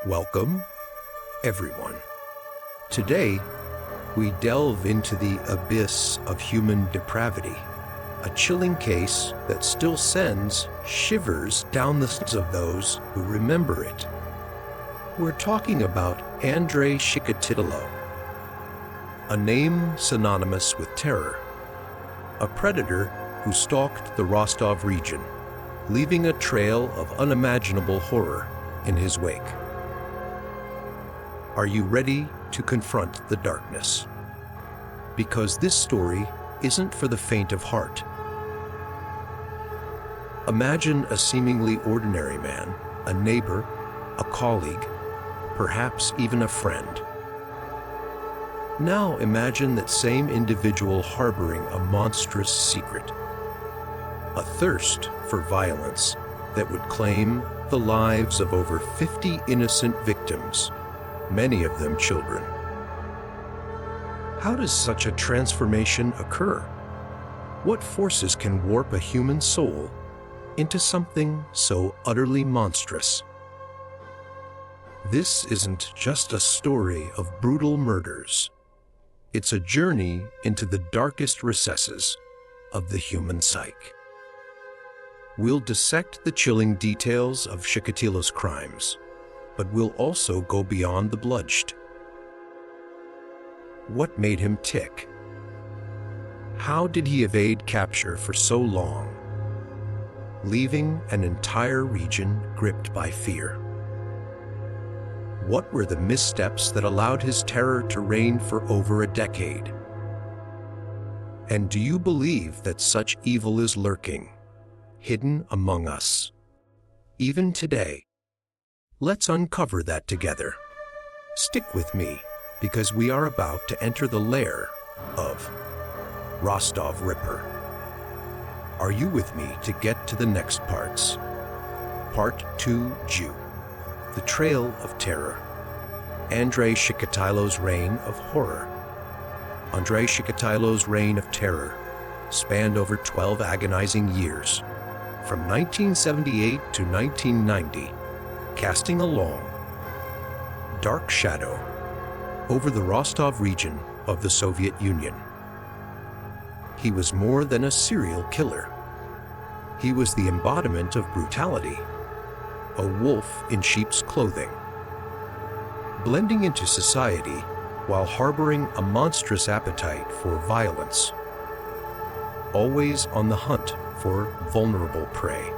Welcome, everyone. Today, we delve into the abyss of human depravity, a chilling case that still sends shivers down the spines of those who remember it. We're talking about Andrei Chikatilo, a name synonymous with terror, a predator who stalked the Rostov region, leaving a trail of unimaginable horror in his wake. Are you ready to confront the darkness? Because this story isn't for the faint of heart. Imagine a seemingly ordinary man, a neighbor, a colleague, perhaps even a friend. Now imagine that same individual harboring a monstrous secret, a thirst for violence that would claim the lives of over 50 innocent victims, many of them children. How does such a transformation occur? What forces can warp a human soul into something so utterly monstrous? This isn't just a story of brutal murders. It's a journey into the darkest recesses of the human psyche. We'll dissect the chilling details of Chikatilo's crimes, but we'll also go beyond the bloodshed. What made him tick? How did he evade capture for so long, leaving an entire region gripped by fear? What were the missteps that allowed his terror to reign for over a decade? And do you believe that such evil is lurking, hidden among us, even today? Let's uncover that together. Stick with me, because we are about to enter the lair of Rostov Ripper. Are you with me to get to the next parts? Part 2, Jew, the Trail of Terror. Andrei Chikatilo's reign of horror. Andrei Chikatilo's reign of terror spanned over 12 agonizing years, from 1978 to 1990, casting a long, dark shadow over the Rostov region of the Soviet Union. He was more than a serial killer. He was the embodiment of brutality, a wolf in sheep's clothing, blending into society while harboring a monstrous appetite for violence, always on the hunt for vulnerable prey.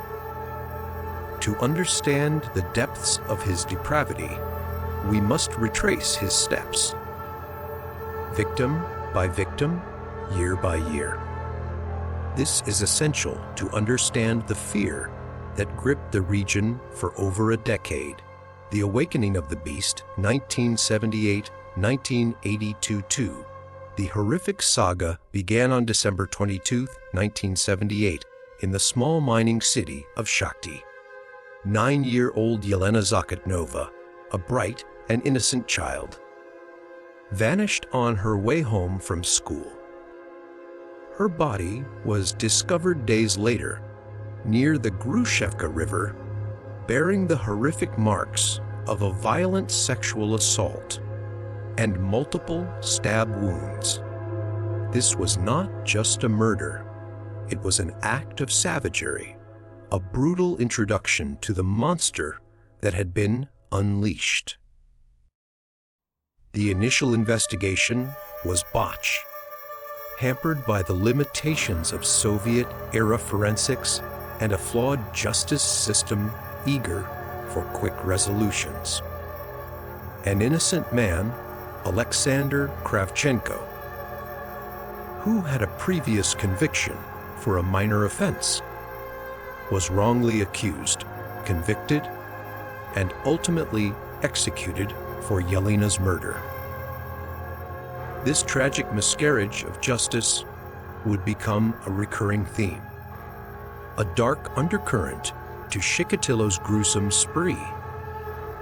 To understand the depths of his depravity, we must retrace his steps, victim by victim, year by year. This is essential to understand the fear that gripped the region for over a decade. The Awakening of the Beast, 1978-1982. The horrific saga began on December 22, 1978, in the small mining city of Shakhty. 9-year-old Yelena Zakotnova, a bright and innocent child, vanished on her way home from school. Her body was discovered days later near the Grushevka River, bearing the horrific marks of a violent sexual assault and multiple stab wounds. This was not just a murder, it was an act of savagery, a brutal introduction to the monster that had been unleashed. The initial investigation was botched, hampered by the limitations of Soviet-era forensics and a flawed justice system eager for quick resolutions. An innocent man, Alexander Kravchenko, who had a previous conviction for a minor offense, was wrongly accused, convicted, and ultimately executed for Yelena's murder. This tragic miscarriage of justice would become a recurring theme, a dark undercurrent to Chikatilo's gruesome spree,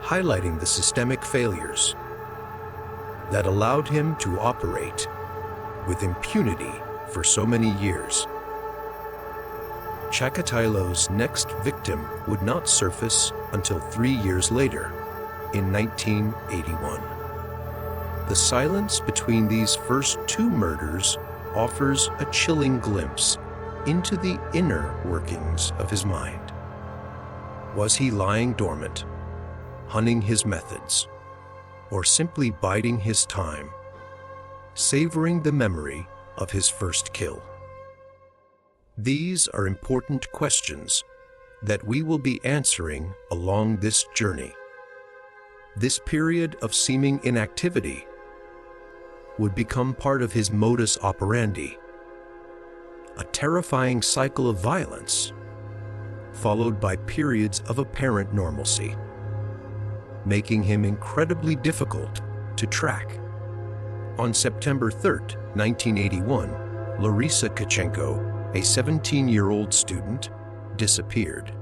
highlighting the systemic failures that allowed him to operate with impunity for so many years. Chikatilo's next victim would not surface until 3 years later, in 1981. The silence between these first two murders offers a chilling glimpse into the inner workings of his mind. Was he lying dormant, hunting his methods, or simply biding his time, savoring the memory of his first kill? These are important questions that we will be answering along this journey. This period of seeming inactivity would become part of his modus operandi, a terrifying cycle of violence, followed by periods of apparent normalcy, making him incredibly difficult to track. On September 3rd, 1981, Larisa Kachenko, a 17-year-old student, disappeared.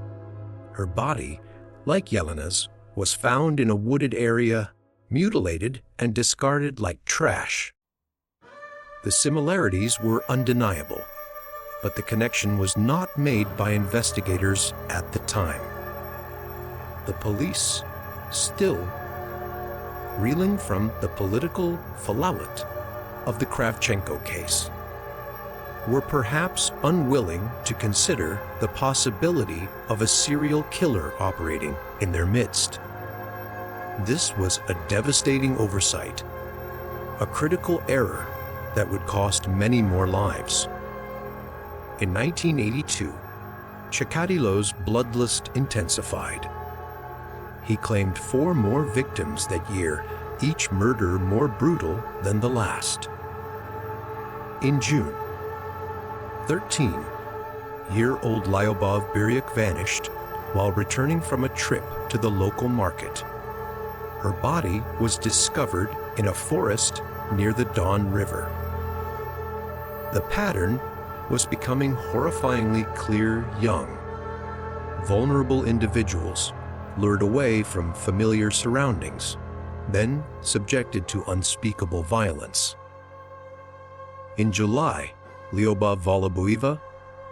Her body, like Yelena's, was found in a wooded area, mutilated and discarded like trash. The similarities were undeniable, but the connection was not made by investigators at the time. The police, still reeling from the political fallout of the Kravchenko case, were perhaps unwilling to consider the possibility of a serial killer operating in their midst. This was a devastating oversight, a critical error that would cost many more lives. In 1982, Chikatilo's bloodlust intensified. He claimed 4 more victims that year, each murder more brutal than the last. In June, 13-year-old Lyubov Biryuk vanished while returning from a trip to the local market. Her body was discovered in a forest near the Don River. The pattern was becoming horrifyingly clear. Young, vulnerable individuals lured away from familiar surroundings, then subjected to unspeakable violence. In July, Lyubov Volobueva,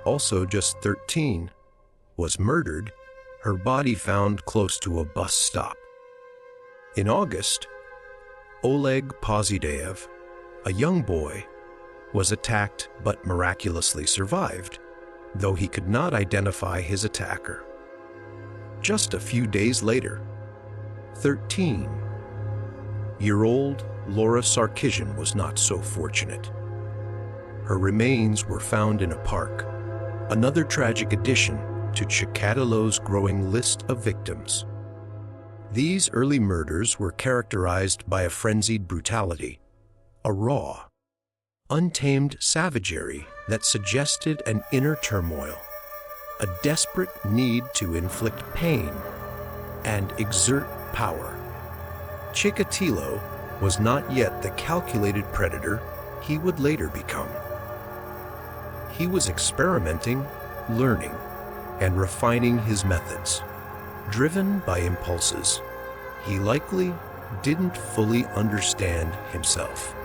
also just 13, was murdered, her body found close to a bus stop. In August, Oleg Pozideev, a young boy, was attacked but miraculously survived, though he could not identify his attacker. Just a few days later, 13-year-old Laura Sarkisian was not so fortunate. Her remains were found in a park, another tragic addition to Chikatilo's growing list of victims. These early murders were characterized by a frenzied brutality, a raw, untamed savagery that suggested an inner turmoil, a desperate need to inflict pain and exert power. Chikatilo was not yet the calculated predator he would later become. He was experimenting, learning, and refining his methods, driven by impulses he likely didn't fully understand himself.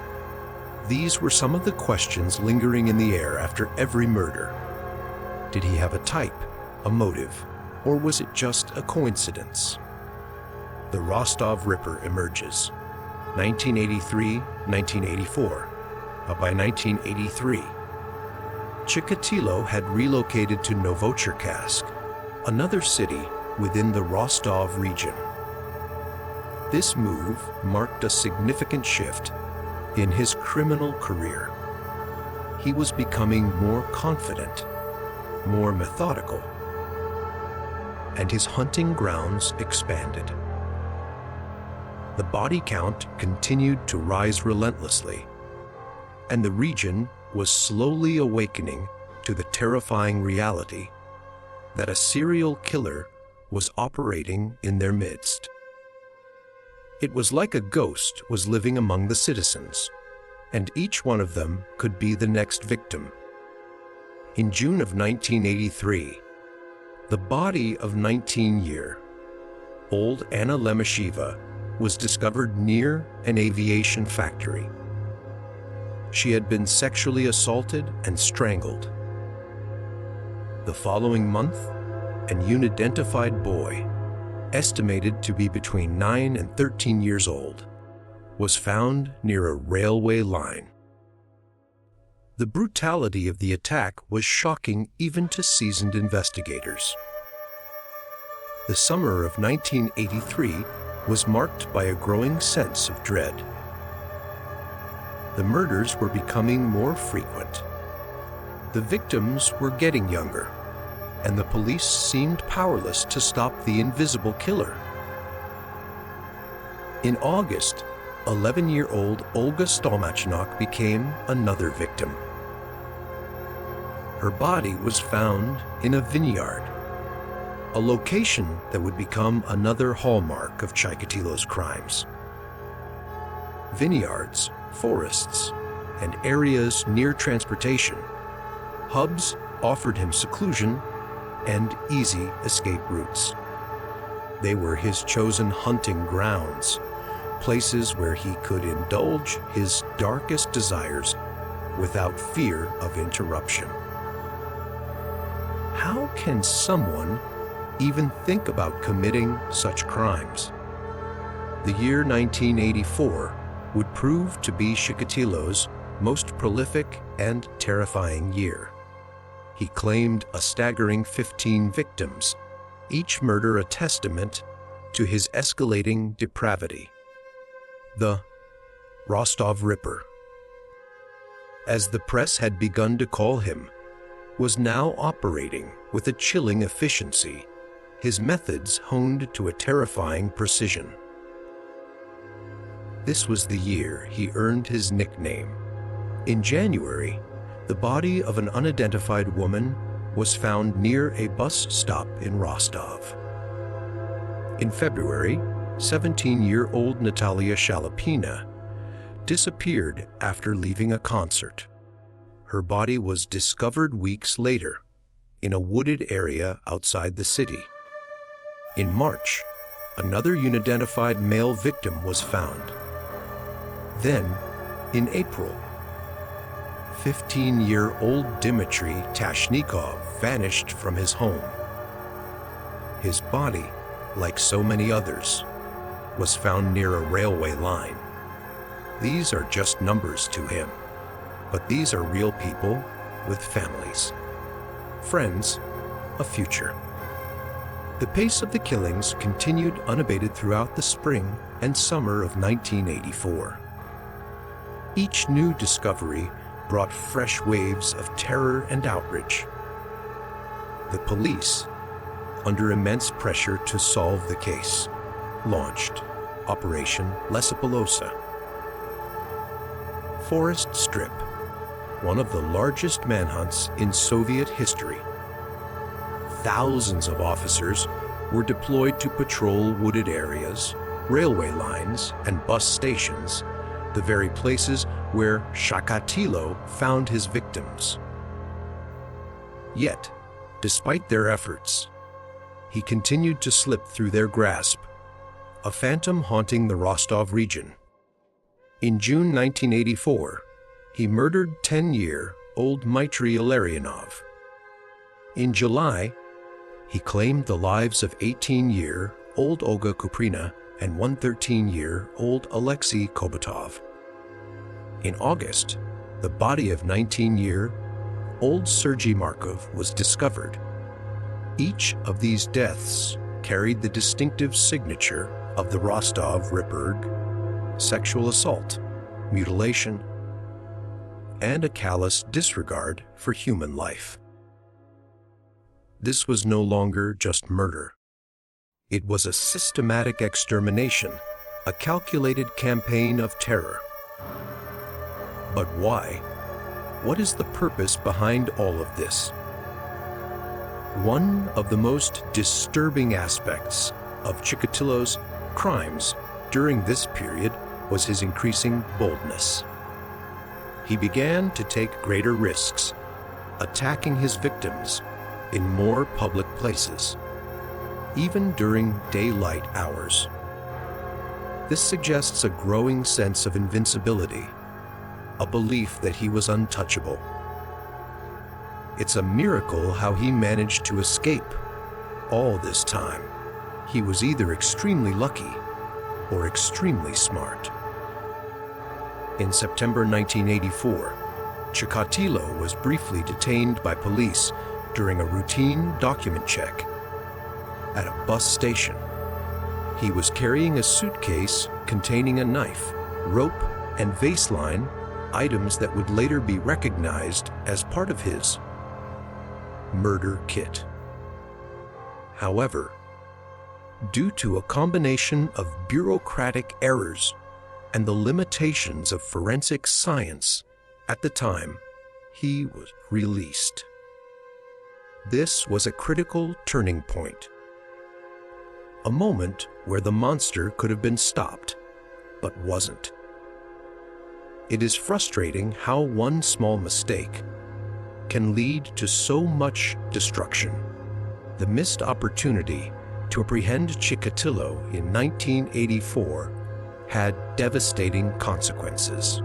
These were some of the questions lingering in the air after every murder. Did he have a type, a motive, or was it just a coincidence? The Rostov Ripper emerges, 1983-1984. By 1983, Chikatilo had relocated to Novocherkassk, another city within the Rostov region. This move marked a significant shift in his criminal career. He was becoming more confident, more methodical, and his hunting grounds expanded. The body count continued to rise relentlessly, and the region was slowly awakening to the terrifying reality that a serial killer was operating in their midst. It was like a ghost was living among the citizens, and each one of them could be the next victim. In June of 1983, the body of 19-year-old Anna Lemesheva was discovered near an aviation factory. She had been sexually assaulted and strangled. The following month, an unidentified boy, estimated to be between 9 and 13 years old, was found near a railway line. The brutality of the attack was shocking even to seasoned investigators. The summer of 1983 was marked by a growing sense of dread. The murders were becoming more frequent. The victims were getting younger, and the police seemed powerless to stop the invisible killer. In August, 11-year-old Olga Stolmachnok became another victim. Her body was found in a vineyard, a location that would become another hallmark of Chikatilo's crimes. Vineyards, forests, and areas near transportation, hubs offered him seclusion and easy escape routes. They were his chosen hunting grounds, places where he could indulge his darkest desires without fear of interruption. How can someone even think about committing such crimes? The year 1984 would prove to be Chikatilo's most prolific and terrifying year. He claimed a staggering 15 victims, each murder a testament to his escalating depravity. The Rostov Ripper, as the press had begun to call him, was now operating with a chilling efficiency, his methods honed to a terrifying precision. This was the year he earned his nickname. In January, the body of an unidentified woman was found near a bus stop in Rostov. In February, 17-year-old Natalia Shalapina disappeared after leaving a concert. Her body was discovered weeks later in a wooded area outside the city. In March, another unidentified male victim was found. Then, in April, 15-year-old Dmitry Tashnikov vanished from his home. His body, like so many others, was found near a railway line. These are just numbers to him, but these are real people with families, friends, a future. The pace of the killings continued unabated throughout the spring and summer of 1984. Each new discovery brought fresh waves of terror and outrage. The police, under immense pressure to solve the case, launched Operation Lesopolosa. Forest Strip, one of the largest manhunts in Soviet history. Thousands of officers were deployed to patrol wooded areas, railway lines, and bus stations, the very places where Chikatilo found his victims. Yet, despite their efforts, he continued to slip through their grasp, a phantom haunting the Rostov region. In June 1984, he murdered 10-year-old Dmitry Illarionov. In July, he claimed the lives of 18-year-old Olga Kuprina and one 13-year-old Alexei Kobatov. In August, the body of 19-year-old Sergei Markov was discovered. Each of these deaths carried the distinctive signature of the Rostov Ripper: sexual assault, mutilation, and a callous disregard for human life. This was no longer just murder. It was a systematic extermination, a calculated campaign of terror. But why? What is the purpose behind all of this? One of the most disturbing aspects of Chikatilo's crimes during this period was his increasing boldness. He began to take greater risks, attacking his victims in more public places, even during daylight hours. This suggests a growing sense of invincibility, a belief that he was untouchable. It's a miracle how he managed to escape all this time. He was either extremely lucky or extremely smart. In September 1984, Chikatilo was briefly detained by police during a routine document check at a bus station. He was carrying a suitcase containing a knife, rope, and vase line, items that would later be recognized as part of his murder kit. However, due to a combination of bureaucratic errors and the limitations of forensic science at the time, he was released. This was a critical turning point, a moment where the monster could have been stopped, but wasn't. It is frustrating how one small mistake can lead to so much destruction. The missed opportunity to apprehend Chikatilo in 1984 had devastating consequences.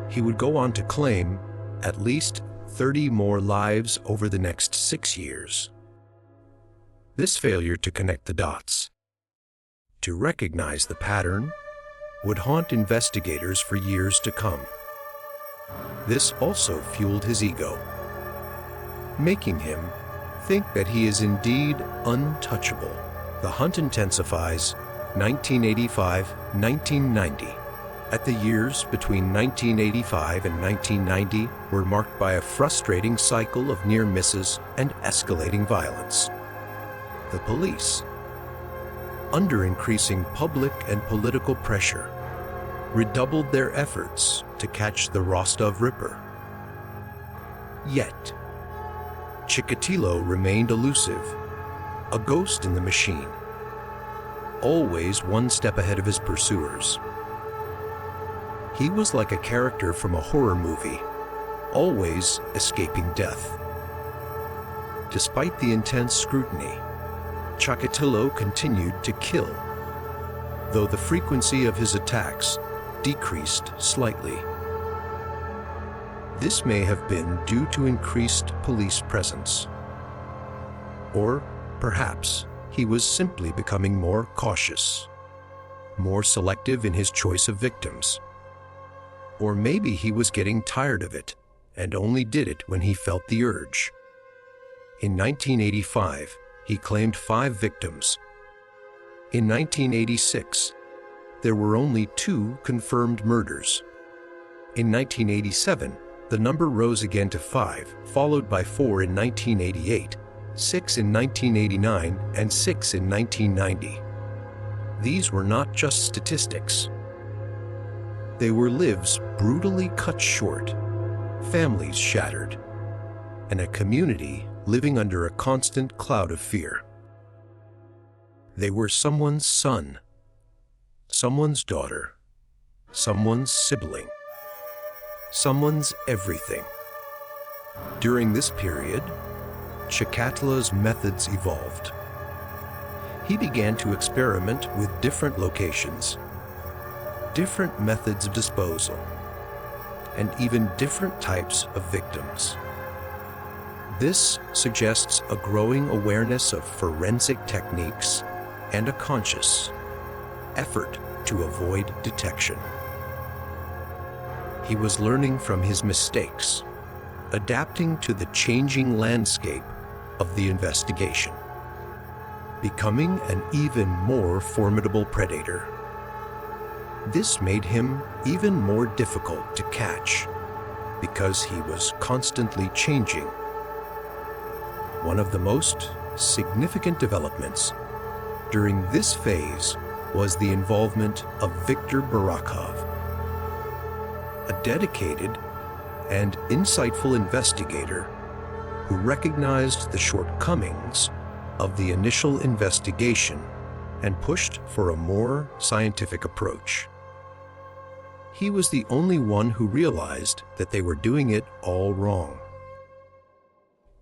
He would go on to claim at least 30 more lives over the next 6 years. This failure to connect the dots, to recognize the pattern, would haunt investigators for years to come. This also fueled his ego, making him think that he is indeed untouchable. The hunt intensifies 1985-1990. At the years between 1985 and 1990 were marked by a frustrating cycle of near misses and escalating violence. The police, under increasing public and political pressure, redoubled their efforts to catch the Rostov Ripper. Yet, Chikatilo remained elusive, a ghost in the machine, always one step ahead of his pursuers. He was like a character from a horror movie, always escaping death. Despite the intense scrutiny, Chikatilo continued to kill, though the frequency of his attacks decreased slightly. This may have been due to increased police presence. Or perhaps he was simply becoming more cautious, more selective in his choice of victims. Or maybe he was getting tired of it and only did it when he felt the urge. In 1985, he claimed 5 victims. In 1986, there were only 2 confirmed murders. In 1987, the number rose again to 5, followed by 4 in 1988, 6 in 1989, and 6 in 1990. These were not just statistics. They were lives brutally cut short, families shattered, and a community living under a constant cloud of fear. They were someone's son, someone's daughter, someone's sibling, someone's everything. During this period, Chikatilo's methods evolved. He began to experiment with different locations, different methods of disposal, and even different types of victims. This suggests a growing awareness of forensic techniques and a conscious effort to avoid detection. He was learning from his mistakes, adapting to the changing landscape of the investigation, becoming an even more formidable predator. This made him even more difficult to catch because he was constantly changing. One of the most significant developments during this phase was the involvement of Viktor Barakov, a dedicated and insightful investigator who recognized the shortcomings of the initial investigation and pushed for a more scientific approach. He was the only one who realized that they were doing it all wrong.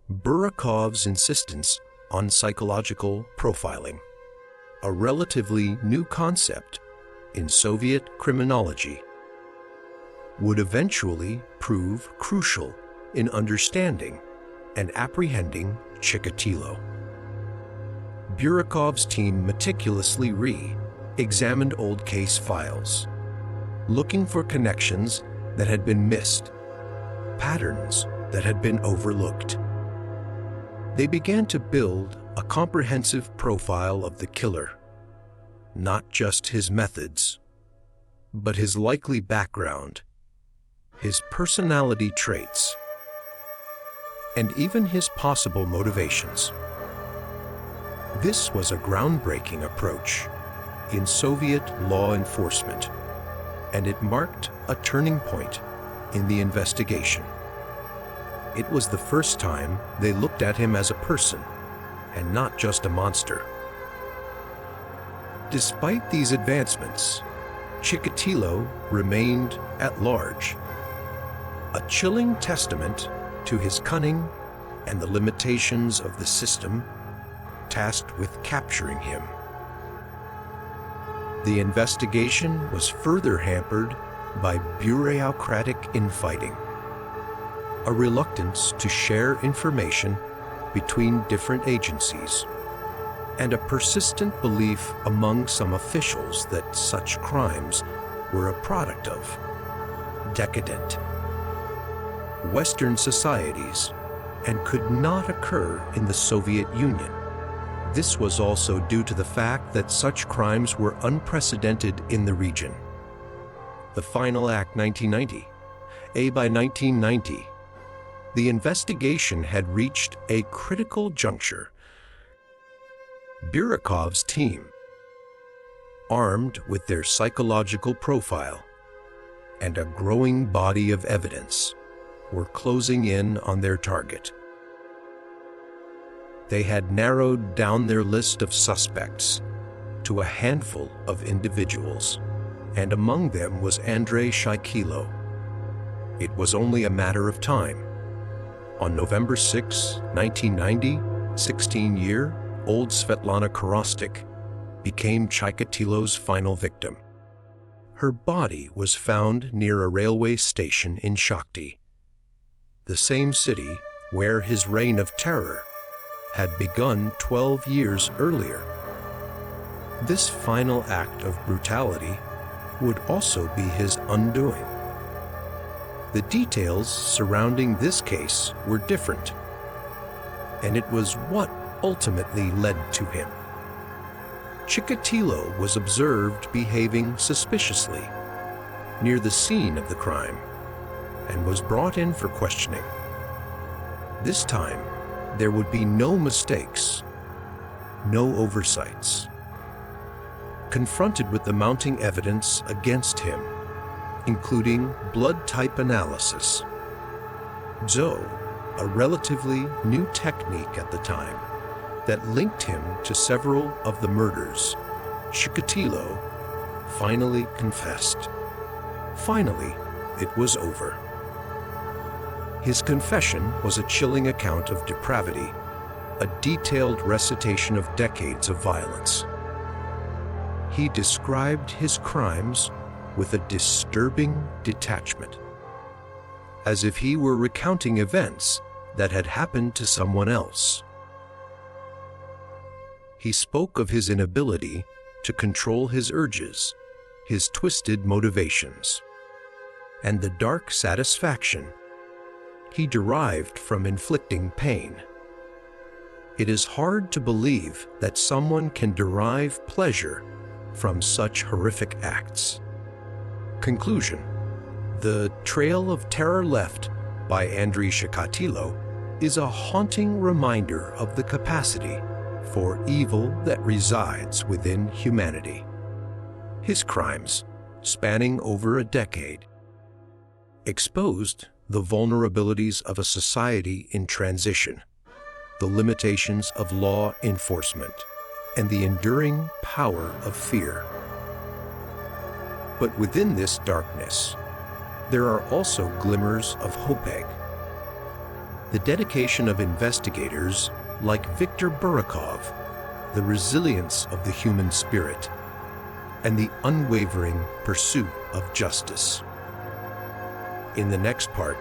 Burakov's insistence on psychological profiling, a relatively new concept in Soviet criminology, would eventually prove crucial in understanding and apprehending Chikatilo. Burakov's team meticulously re-examined old case files, looking for connections that had been missed, patterns that had been overlooked. They began to build a comprehensive profile of the killer, not just his methods, but his likely background, his personality traits, and even his possible motivations. This was a groundbreaking approach in Soviet law enforcement, and it marked a turning point in the investigation. It was the first time they looked at him as a person and not just a monster. Despite these advancements, Chikatilo remained at large, a chilling testament to his cunning and the limitations of the system tasked with capturing him. The investigation was further hampered by bureaucratic infighting, a reluctance to share information between different agencies, and a persistent belief among some officials that such crimes were a product of decadent Western societies and could not occur in the Soviet Union. This was also due to the fact that such crimes were unprecedented in the region. The Final Act 1990. By 1990, the investigation had reached a critical juncture. Burakov's team, armed with their psychological profile and a growing body of evidence, were closing in on their target. They had narrowed down their list of suspects to a handful of individuals, and among them was Andrei Chikatilo. It was only a matter of time. On November 6, 1990, 16-year-old Svetlana Korostik became Chikatilo's final victim. Her body was found near a railway station in Shakhty, the same city where his reign of terror had begun 12 years earlier. This final act of brutality would also be his undoing. The details surrounding this case were different, and it was what ultimately led to him. Chikatilo was observed behaving suspiciously near the scene of the crime and was brought in for questioning. This time, there would be no mistakes, no oversights. Confronted with the mounting evidence against him, including blood type analysis, a relatively new technique at the time that linked him to several of the murders, Chikatilo finally confessed. Finally, it was over. His confession was a chilling account of depravity, a detailed recitation of decades of violence. He described his crimes with a disturbing detachment, as if he were recounting events that had happened to someone else. He spoke of his inability to control his urges, his twisted motivations, and the dark satisfaction he derived from inflicting pain. It is hard to believe that someone can derive pleasure from such horrific acts. Conclusion: the trail of terror left by Andrei Chikatilo is a haunting reminder of the capacity for evil that resides within humanity. His crimes, spanning over a decade, exposed the vulnerabilities of a society in transition, the limitations of law enforcement, and the enduring power of fear. But within this darkness, there are also glimmers of hope. The dedication of investigators like Viktor Burakov, the resilience of the human spirit, and the unwavering pursuit of justice. In the next part,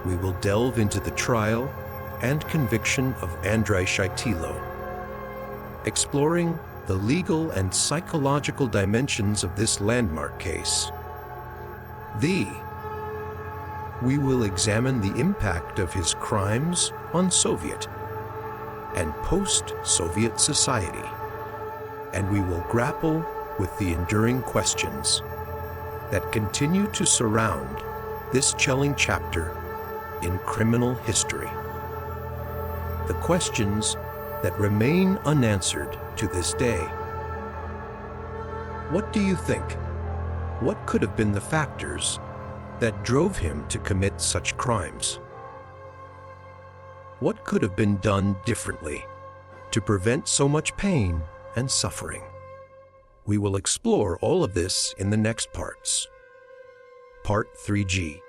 we will delve into the trial and conviction of Andrei Chikatilo, exploring the legal and psychological dimensions of this landmark case. We will examine the impact of his crimes on Soviet and post-Soviet society, and we will grapple with the enduring questions that continue to surround this chilling chapter in criminal history. The questions that remain unanswered to this day. What do you think? What could have been the factors that drove him to commit such crimes? What could have been done differently to prevent so much pain and suffering? We will explore all of this in the next parts. Part 3G.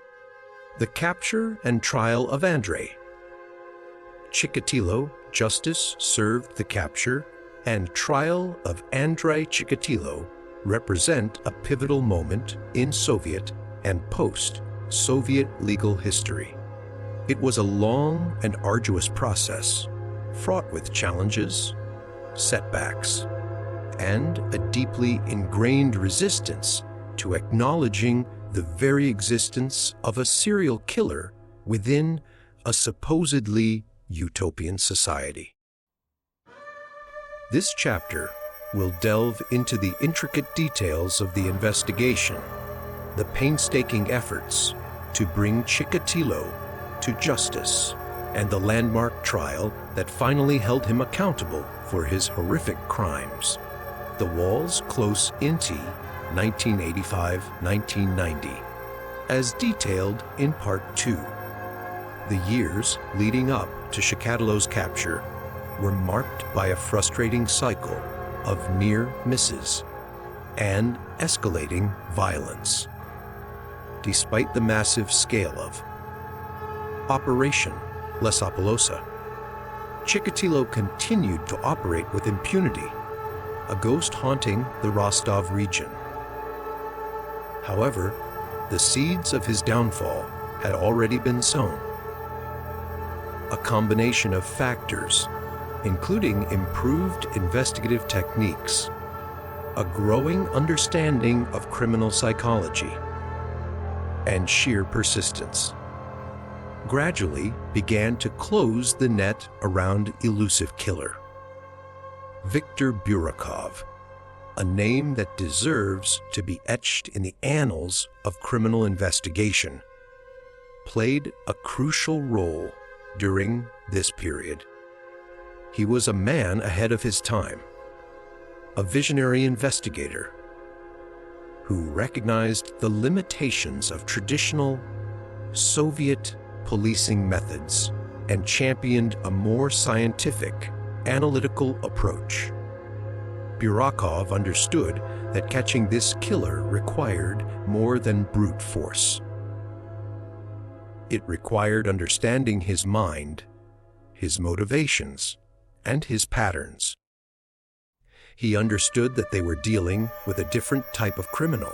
The capture and trial of Andrei Chikatilo. Justice served. The capture and trial of Andrei Chikatilo represent a pivotal moment in Soviet and post-Soviet legal history. It was a long and arduous process, fraught with challenges, setbacks, and a deeply ingrained resistance to acknowledging the very existence of a serial killer within a supposedly utopian society. This chapter will delve into the intricate details of the investigation, the painstaking efforts to bring Chikatilo to justice, and the landmark trial that finally held him accountable for his horrific crimes. The Walls Close Inti, 1985-1990, as detailed in Part 2. The years leading up to Chikatilo's capture were marked by a frustrating cycle of near misses and escalating violence. Despite the massive scale of Operation Lesopolosa, Chikatilo continued to operate with impunity, a ghost haunting the Rostov region. However, the seeds of his downfall had already been sown. A combination of factors, including improved investigative techniques, a growing understanding of criminal psychology, and sheer persistence, gradually began to close the net around elusive killer. Viktor Burakov, a name that deserves to be etched in the annals of criminal investigation, played a crucial role during this period. He was a man ahead of his time, a visionary investigator who recognized the limitations of traditional Soviet policing methods and championed a more scientific, analytical approach. Burakov understood that catching this killer required more than brute force. It required understanding his mind, his motivations, and his patterns. He understood that they were dealing with a different type of criminal.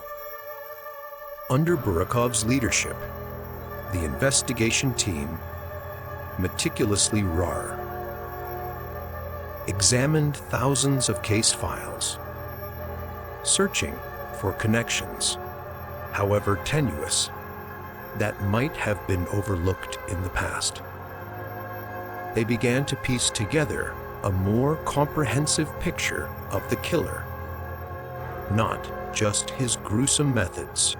Under Burakov's leadership, the investigation team meticulously examined thousands of case files, searching for connections, however tenuous, that might have been overlooked in the past. They began to piece together a more comprehensive picture of the killer, not just his gruesome methods,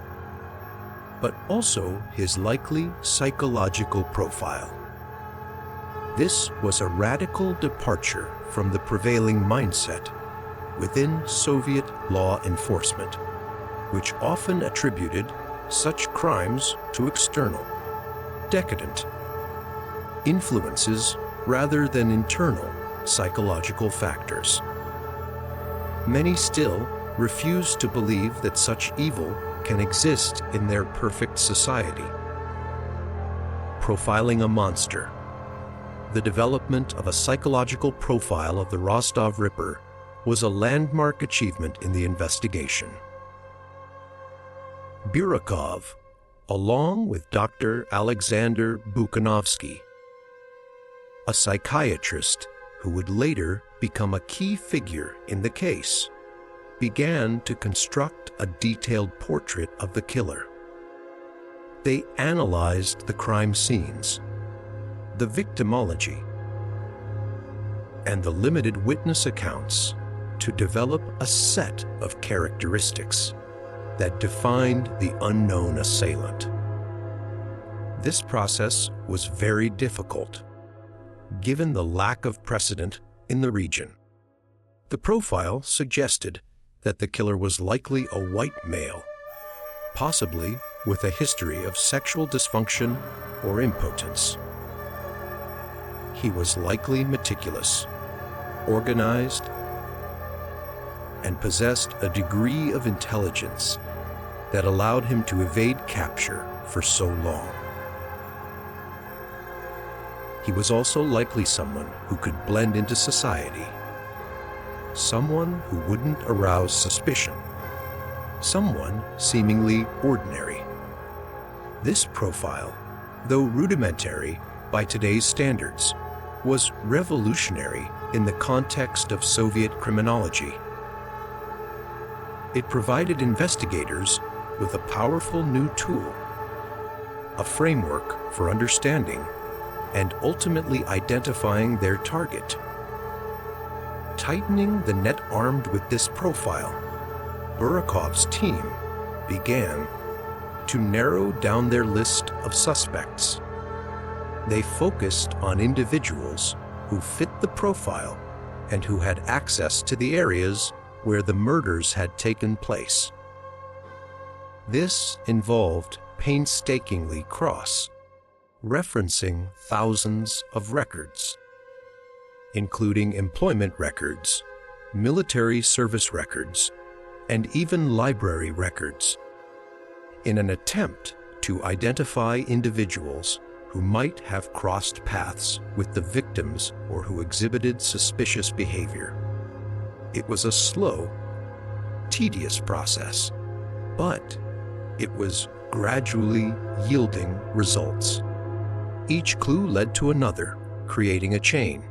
but also his likely psychological profile. This was a radical departure from the prevailing mindset within Soviet law enforcement, which often attributed such crimes to external, decadent influences rather than internal psychological factors. Many still refuse to believe that such evil can exist in their perfect society. Profiling a monster. The development of a psychological profile of the Rostov Ripper was a landmark achievement in the investigation. Burakov, along with Dr. Alexander Bukhanovsky, a psychiatrist who would later become a key figure in the case, began to construct a detailed portrait of the killer. They analyzed the crime scenes, the victimology, and the limited witness accounts to develop a set of characteristics that defined the unknown assailant. This process was very difficult, given the lack of precedent in the region. The profile suggested that the killer was likely a white male, possibly with a history of sexual dysfunction or impotence. He was likely meticulous, organized, and possessed a degree of intelligence that allowed him to evade capture for so long. He was also likely someone who could blend into society, someone who wouldn't arouse suspicion, someone seemingly ordinary. This profile, though rudimentary by today's standards, was revolutionary in the context of Soviet criminology. It provided investigators with a powerful new tool, a framework for understanding and ultimately identifying their target. Tightening the net armed with this profile, Burakov's team began to narrow down their list of suspects. They focused on individuals who fit the profile and who had access to the areas where the murders had taken place. This involved painstakingly cross-referencing thousands of records, including employment records, military service records, and even library records, in an attempt to identify individuals who might have crossed paths with the victims or who exhibited suspicious behavior. It was a slow, tedious process, but it was gradually yielding results. Each clue led to another, creating a chain.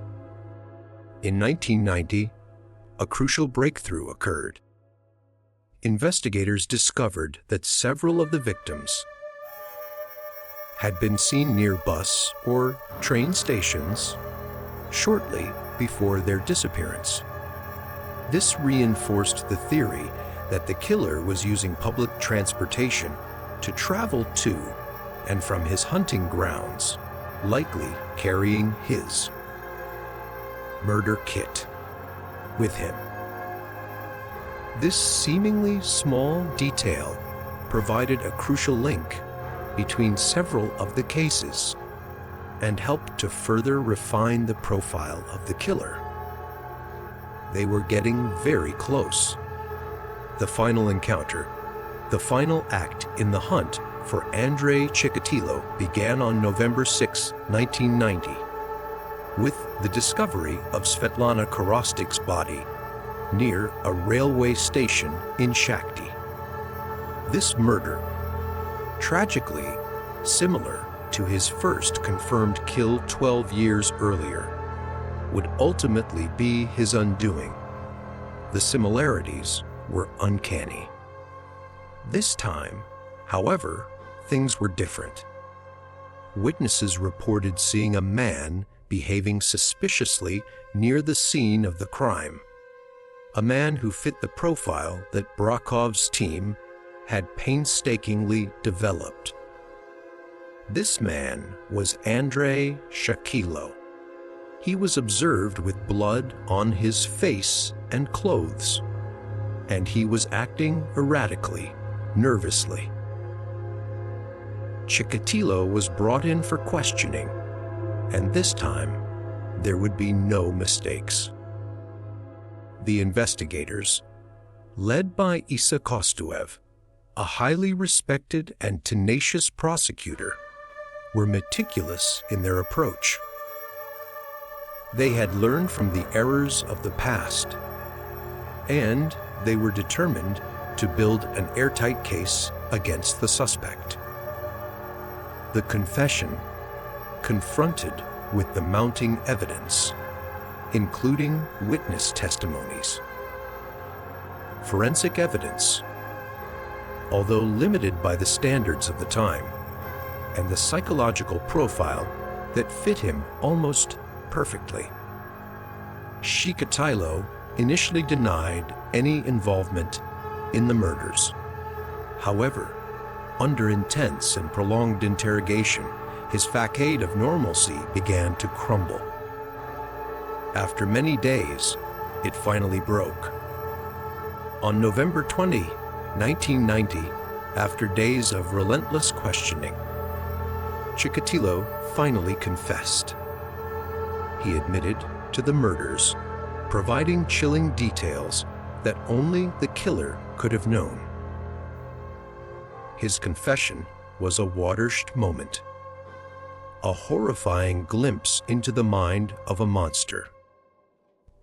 In 1990, a crucial breakthrough occurred. Investigators discovered that several of the victims had been seen near bus or train stations shortly before their disappearance. This reinforced the theory that the killer was using public transportation to travel to and from his hunting grounds, likely carrying his murder kit with him. This seemingly small detail provided a crucial link between several of the cases and helped to further refine the profile of the killer. They were getting very close. The final encounter, the final act in the hunt for Andrei Chikatilo, began on November 6, 1990, with the discovery of Svetlana Korostik's body near a railway station in Shakhty. This murder, tragically similar to his first confirmed kill 12 years earlier, would ultimately be his undoing. The similarities were uncanny. This time, however, things were different. Witnesses reported seeing a man behaving suspiciously near the scene of the crime, a man who fit the profile that Burakov's team had painstakingly developed. This man was Andrei Chikatilo. He was observed with blood on his face and clothes, and he was acting erratically, nervously. Chikatilo was brought in for questioning, and this time there would be no mistakes. The investigators, led by Isa Kostuev, a highly respected and tenacious prosecutor, were meticulous in their approach. They had learned from the errors of the past, and they were determined to build an airtight case against the suspect. The confession, confronted with the mounting evidence, including witness testimonies. Forensic evidence, although limited by the standards of the time, and the psychological profile that fit him almost perfectly. Chikatilo initially denied any involvement in the murders. However, under intense and prolonged interrogation, his facade of normalcy began to crumble. After many days, it finally broke. On November 20, 1990, after days of relentless questioning, Chikatilo finally confessed. He admitted to the murders, providing chilling details that only the killer could have known. His confession was a watershed moment, a horrifying glimpse into the mind of a monster.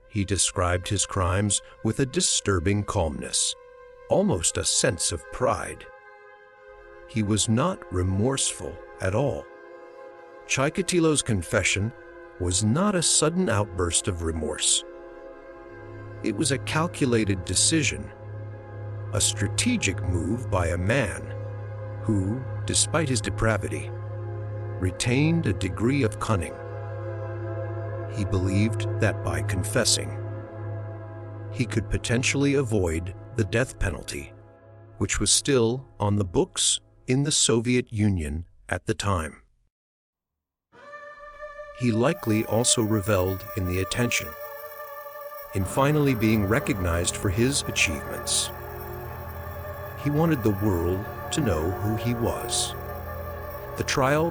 He described his crimes with a disturbing calmness, almost a sense of pride. He was not remorseful at all. Chikatilo's confession was not a sudden outburst of remorse. It was a calculated decision, a strategic move by a man who, despite his depravity, retained a degree of cunning. He believed that by confessing, he could potentially avoid the death penalty, which was still on the books in the Soviet Union at the time. He likely also reveled in the attention, in finally being recognized for his achievements. He wanted the world to know who he was. The trial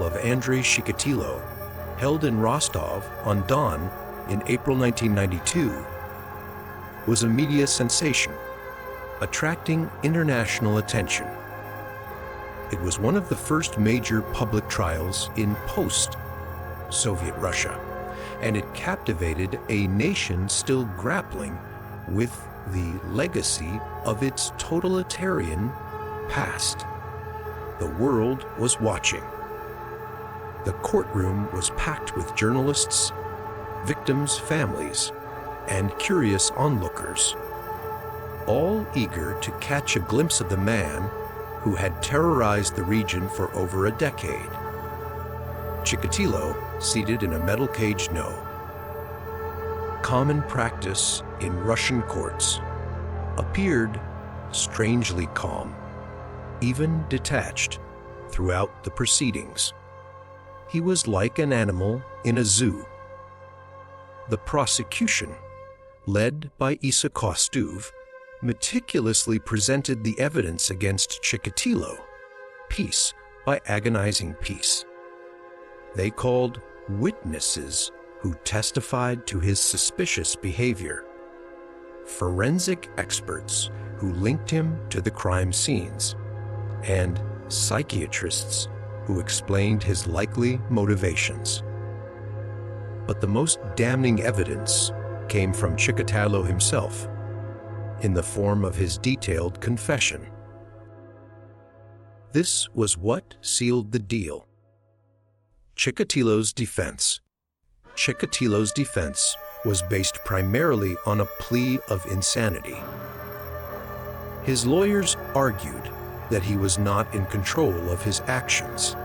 of Andrei Chikatilo, held in Rostov-on-Don in April 1992, was a media sensation, attracting international attention. It was one of the first major public trials in post-Soviet Russia, and it captivated a nation still grappling with the legacy of its totalitarian past. The world was watching. The courtroom was packed with journalists, victims' families, and curious onlookers, all eager to catch a glimpse of the man who had terrorized the region for over a decade. Chikatilo, seated in a metal cage, no. Common practice in Russian courts, appeared strangely calm, even detached throughout the proceedings. He was like an animal in a zoo. The prosecution, led by Isa Kostuv, meticulously presented the evidence against Chikatilo, piece by agonizing piece. They called witnesses who testified to his suspicious behavior, forensic experts who linked him to the crime scenes, and psychiatrists who explained his likely motivations. But the most damning evidence came from Chikatilo himself, in the form of his detailed confession. This was what sealed the deal. Chikatilo's defense. Chikatilo's defense was based primarily on a plea of insanity. His lawyers argued that he was not in control of his actions,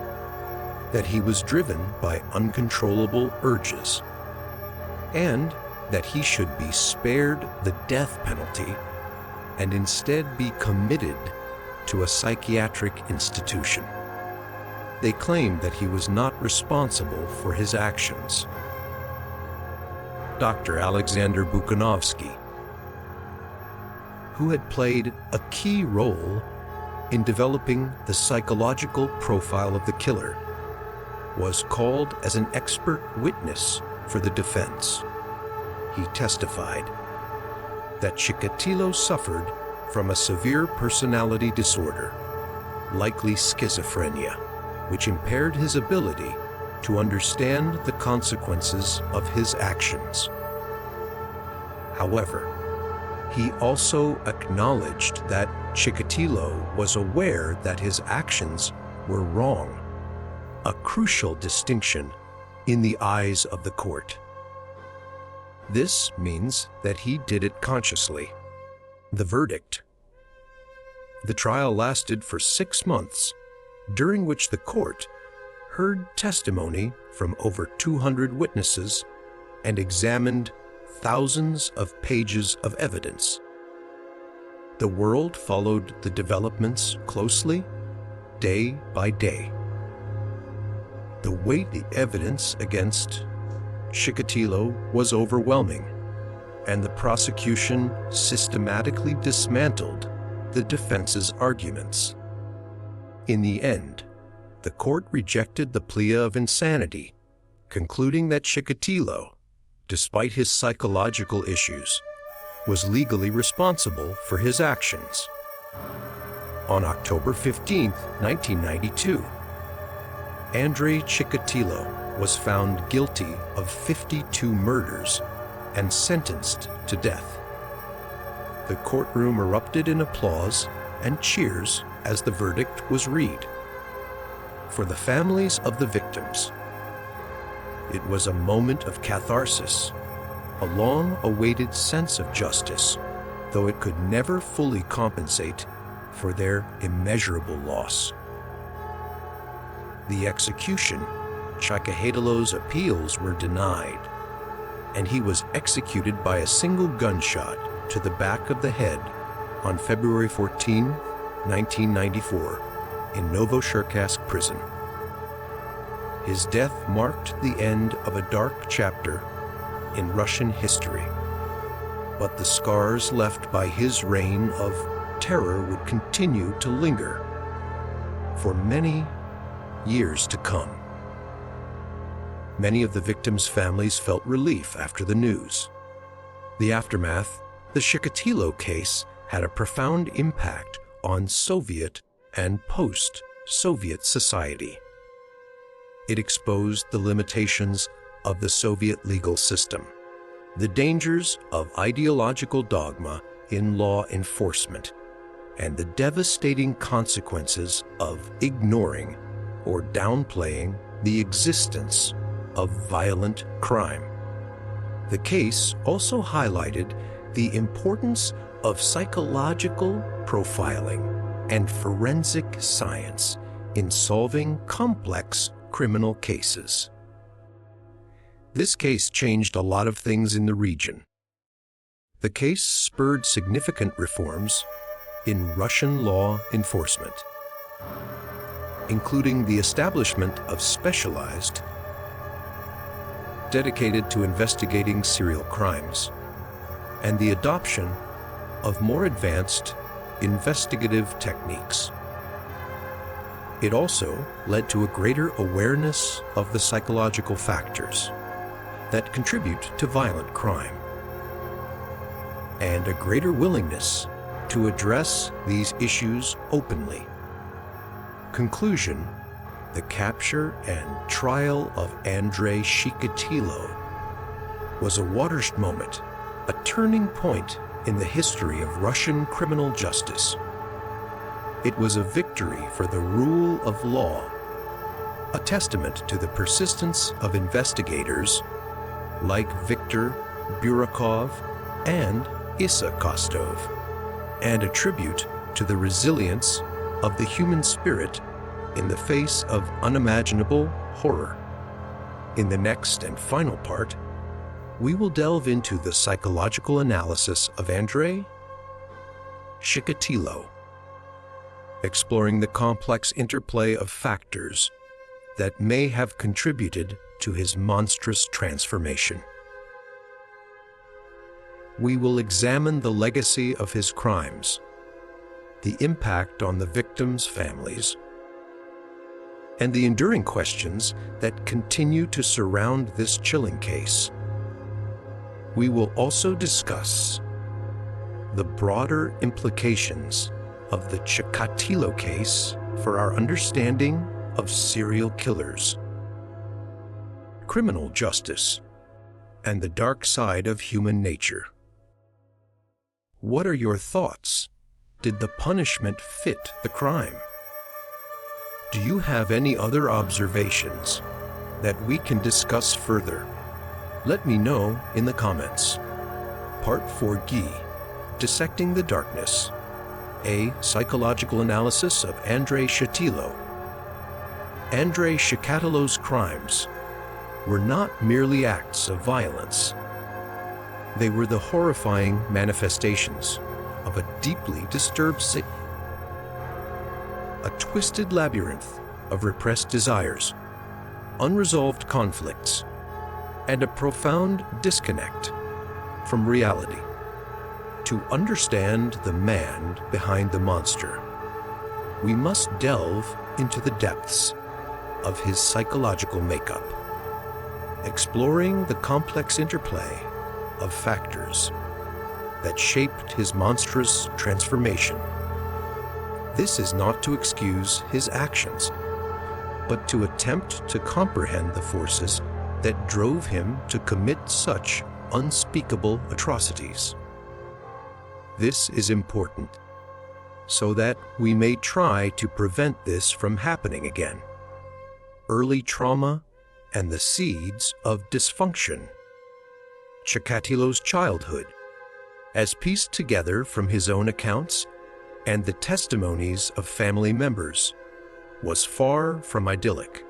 that he was driven by uncontrollable urges, and that he should be spared the death penalty and instead be committed to a psychiatric institution. They claimed that he was not responsible for his actions. Dr. Alexander Bukhanovsky, who had played a key role in developing the psychological profile of the killer, was called as an expert witness for the defense. He testified that Chikatilo suffered from a severe personality disorder, likely schizophrenia, which impaired his ability to understand the consequences of his actions. However, he also acknowledged that Chikatilo was aware that his actions were wrong, a crucial distinction in the eyes of the court. This means that he did it consciously. The verdict. The trial lasted for 6 months, during which the court heard testimony from over 200 witnesses and examined thousands of pages of evidence. The world followed the developments closely, day by day. The weight of the evidence against Chikatilo was overwhelming, and the prosecution systematically dismantled the defense's arguments. In the end, the court rejected the plea of insanity, concluding that Chikatilo, despite his psychological issues, was legally responsible for his actions. On October 15, 1992, Andrei Chikatilo was found guilty of 52 murders and sentenced to death. The courtroom erupted in applause and cheers as the verdict was read. For the families of the victims, it was a moment of catharsis, a long-awaited sense of justice, though it could never fully compensate for their immeasurable loss. The execution, Chikatilo's appeals were denied, and he was executed by a single gunshot to the back of the head on February 14, 1994, in Novocherkassk prison. His death marked the end of a dark chapter in Russian history, but the scars left by his reign of terror would continue to linger for many years to come. Many of the victims' families felt relief after the news. The aftermath, the Chikatilo case, had a profound impact on Soviet and post-Soviet society. It exposed the limitations of the Soviet legal system, the dangers of ideological dogma in law enforcement, and the devastating consequences of ignoring or downplaying the existence of violent crime. The case also highlighted the importance of psychological profiling and forensic science in solving complex criminal cases. This case changed a lot of things in the region. The case spurred significant reforms in Russian law enforcement, including the establishment of specialized dedicated to investigating serial crimes, and the adoption of more advanced investigative techniques. It also led to a greater awareness of the psychological factors that contribute to violent crime, and a greater willingness to address these issues openly. Conclusion: the capture and trial of Andrei Chikatilo was a watershed moment, a turning point in the history of Russian criminal justice. It was a victory for the rule of law, a testament to the persistence of investigators like Viktor Burakov and Issa Kostov, and a tribute to the resilience of the human spirit in the face of unimaginable horror. In the next and final part, we will delve into the psychological analysis of Andrei Chikatilo, exploring the complex interplay of factors that may have contributed to his monstrous transformation. We will examine the legacy of his crimes, the impact on the victims' families, and the enduring questions that continue to surround this chilling case. We will also discuss the broader implications of the Chikatilo case for our understanding of serial killers, criminal justice, and the dark side of human nature. What are your thoughts? Did the punishment fit the crime? Do you have any other observations that we can discuss further? Let me know in the comments. Part 4G, Dissecting the Darkness, a psychological analysis of Andrei Chikatilo. Andrei Chikatilo's crimes were not merely acts of violence. They were the horrifying manifestations of a deeply disturbed psyche, a twisted labyrinth of repressed desires, unresolved conflicts, and a profound disconnect from reality. To understand the man behind the monster, we must delve into the depths of his psychological makeup, exploring the complex interplay of factors that shaped his monstrous transformation. This is not to excuse his actions, but to attempt to comprehend the forces that drove him to commit such unspeakable atrocities. This is important so that we may try to prevent this from happening again. Early trauma and the seeds of dysfunction. Chikatilo's childhood, as pieced together from his own accounts and the testimonies of family members, was far from idyllic.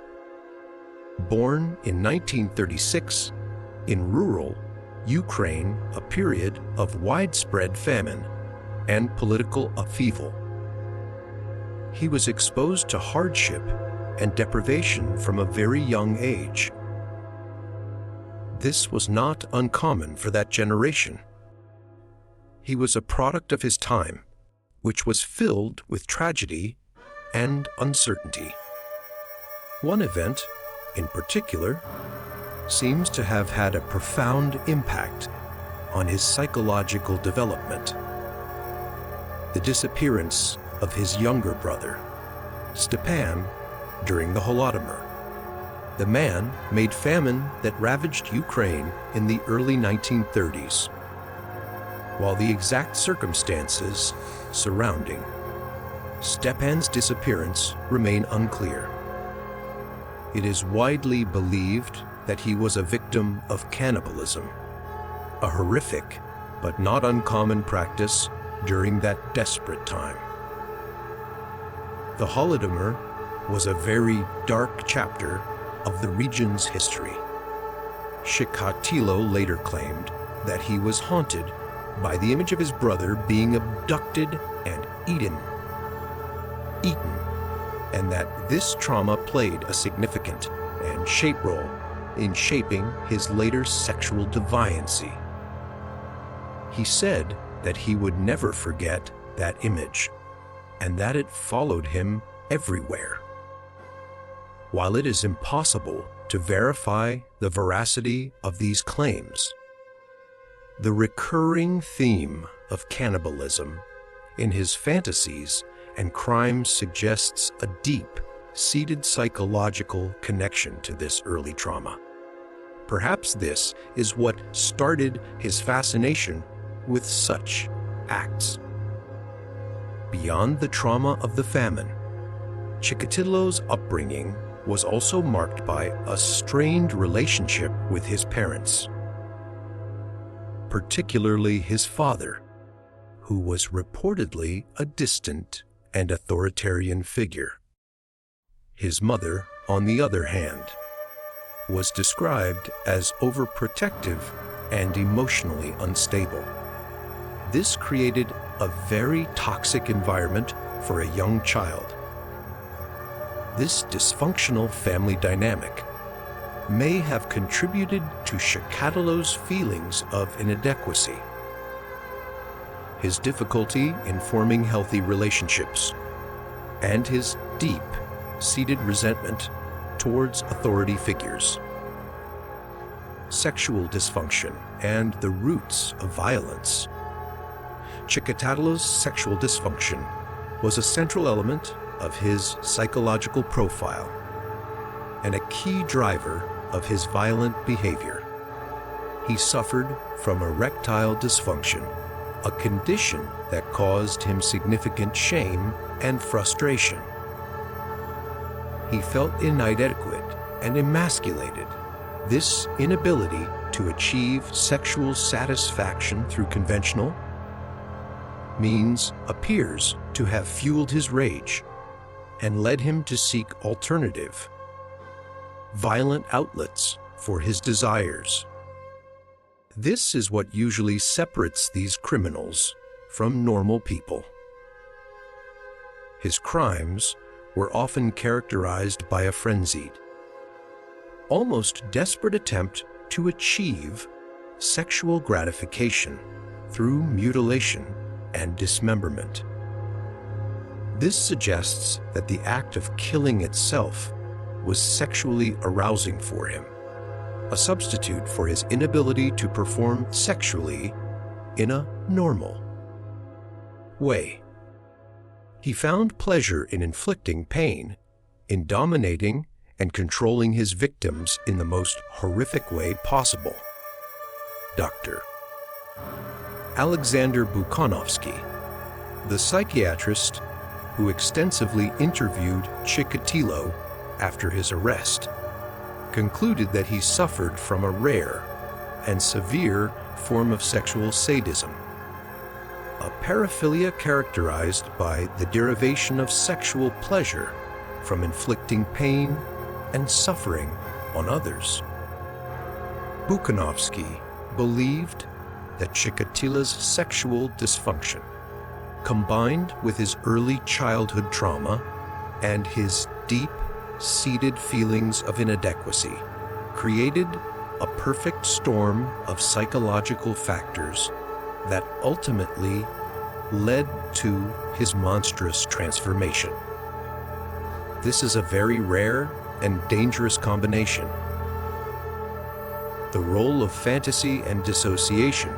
Born in 1936 in rural Ukraine, a period of widespread famine and political upheaval, he was exposed to hardship and deprivation from a very young age. This was not uncommon for that generation. He was a product of his time, which was filled with tragedy and uncertainty. One event, in particular, seems to have had a profound impact on his psychological development. The disappearance of his younger brother, Stepan, during the Holodomor. The man made famine that ravaged Ukraine in the early 1930s, while the exact circumstances surrounding Stepan's disappearance remain unclear. It is widely believed that he was a victim of cannibalism, a horrific but not uncommon practice during that desperate time. The Holodomor was a very dark chapter of the region's history. Chikatilo later claimed that he was haunted by the image of his brother being abducted and eaten, and that this trauma played a significant and role in shaping his later sexual deviancy. He said that he would never forget that image, and that it followed him everywhere. While it is impossible to verify the veracity of these claims, the recurring theme of cannibalism in his fantasies and crimes suggests a deep-seated psychological connection to this early trauma. Perhaps this is what started his fascination with such acts. Beyond the trauma of the famine, Chikatilo's upbringing was also marked by a strained relationship with his parents, particularly his father, who was reportedly a distant and authoritarian figure. His mother, on the other hand, was described as overprotective and emotionally unstable. This created a very toxic environment for a young child. This dysfunctional family dynamic may have contributed to Chikatilo's feelings of inadequacy, his difficulty in forming healthy relationships, and his deep-seated resentment towards authority figures. Sexual dysfunction and the roots of violence. Chikatilo's sexual dysfunction was a central element of his psychological profile and a key driver of his violent behavior. He suffered from erectile dysfunction, a condition that caused him significant shame and frustration. He felt inadequate and emasculated. This inability to achieve sexual satisfaction through conventional means appears to have fueled his rage and led him to seek alternative, violent outlets for his desires. This is what usually separates these criminals from normal people. His crimes were often characterized by a frenzied, almost desperate attempt to achieve sexual gratification through mutilation and dismemberment. This suggests that the act of killing itself was sexually arousing for him, a substitute for his inability to perform sexually in a normal way. He found pleasure in inflicting pain, in dominating and controlling his victims in the most horrific way possible. Dr. Alexander Buchanovsky, the psychiatrist who extensively interviewed Chikatilo after his arrest, concluded that he suffered from a rare and severe form of sexual sadism, a paraphilia characterized by the derivation of sexual pleasure from inflicting pain and suffering on others. Buchanovsky believed that Chikatilo's sexual dysfunction, combined with his early childhood trauma and his deep-seated feelings of inadequacy, created a perfect storm of psychological factors that ultimately led to his monstrous transformation. This is a very rare and dangerous combination. The role of fantasy and dissociation,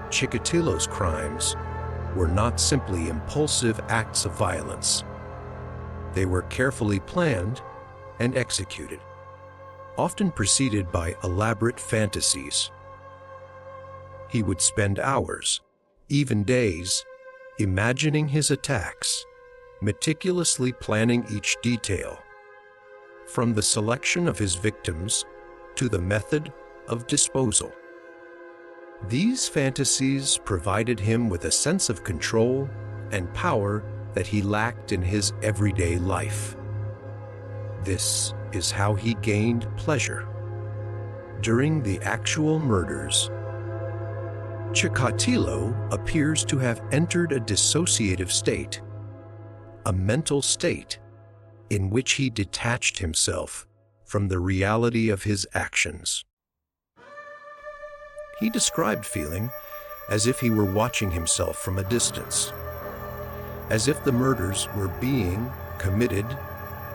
Chikatilo's crimes were not simply impulsive acts of violence. They were carefully planned and executed, often preceded by elaborate fantasies. He would spend hours, even days, imagining his attacks, meticulously planning each detail, from the selection of his victims to the method of disposal. These fantasies provided him with a sense of control and power that he lacked in his everyday life. This is how he gained pleasure. During the actual murders, Chikatilo appears to have entered a dissociative state, a mental state in which he detached himself from the reality of his actions. He described feeling as if he were watching himself from a distance, as if the murders were being committed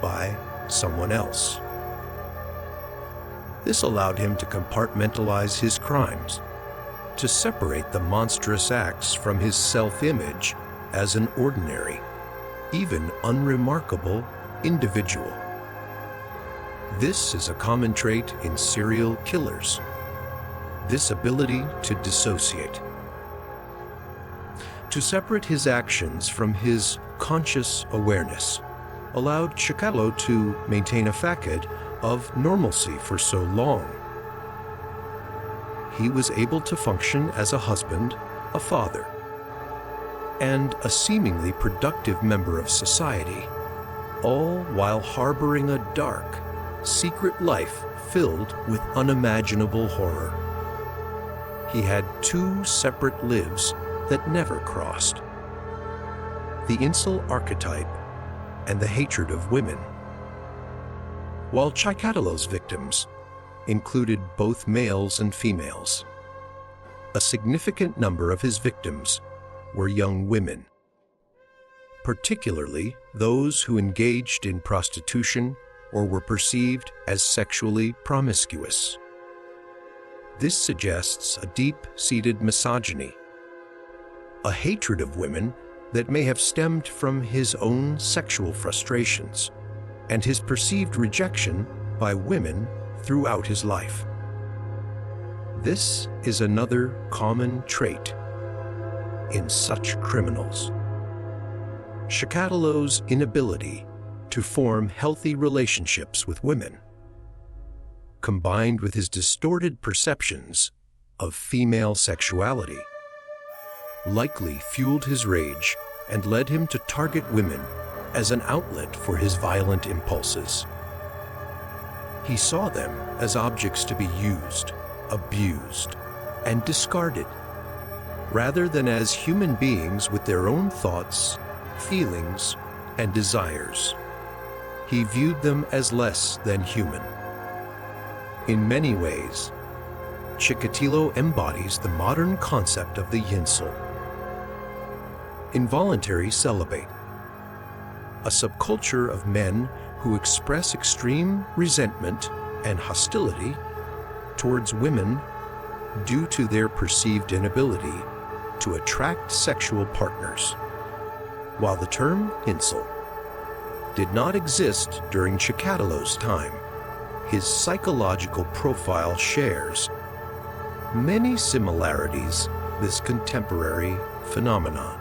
by someone else. This allowed him to compartmentalize his crimes, to separate the monstrous acts from his self-image as an ordinary, even unremarkable individual. This is a common trait in serial killers, this ability to dissociate, to separate his actions from his conscious awareness, allowed Chikatilo to maintain a facade of normalcy for so long. He was able to function as a husband, a father, and a seemingly productive member of society, all while harboring a dark, secret life filled with unimaginable horror. He had two separate lives that never crossed: the incel archetype and the hatred of women. While Chikatilo's victims included both males and females, a significant number of his victims were young women, particularly those who engaged in prostitution or were perceived as sexually promiscuous. This suggests a deep-seated misogyny, a hatred of women that may have stemmed from his own sexual frustrations and his perceived rejection by women throughout his life. This is another common trait in such criminals: Chikatilo's inability to form healthy relationships with women. combined with his distorted perceptions of female sexuality, likely fueled his rage and led him to target women as an outlet for his violent impulses. He saw them as objects to be used, abused, and discarded, rather than as human beings with their own thoughts, feelings, and desires. He viewed them as less than human. In many ways, Chikatilo embodies the modern concept of the yinsel, involuntary celibate, a subculture of men who express extreme resentment and hostility towards women due to their perceived inability to attract sexual partners. While the term yinsel did not exist during Chikatilo's time, his psychological profile shares many similarities with this contemporary phenomenon.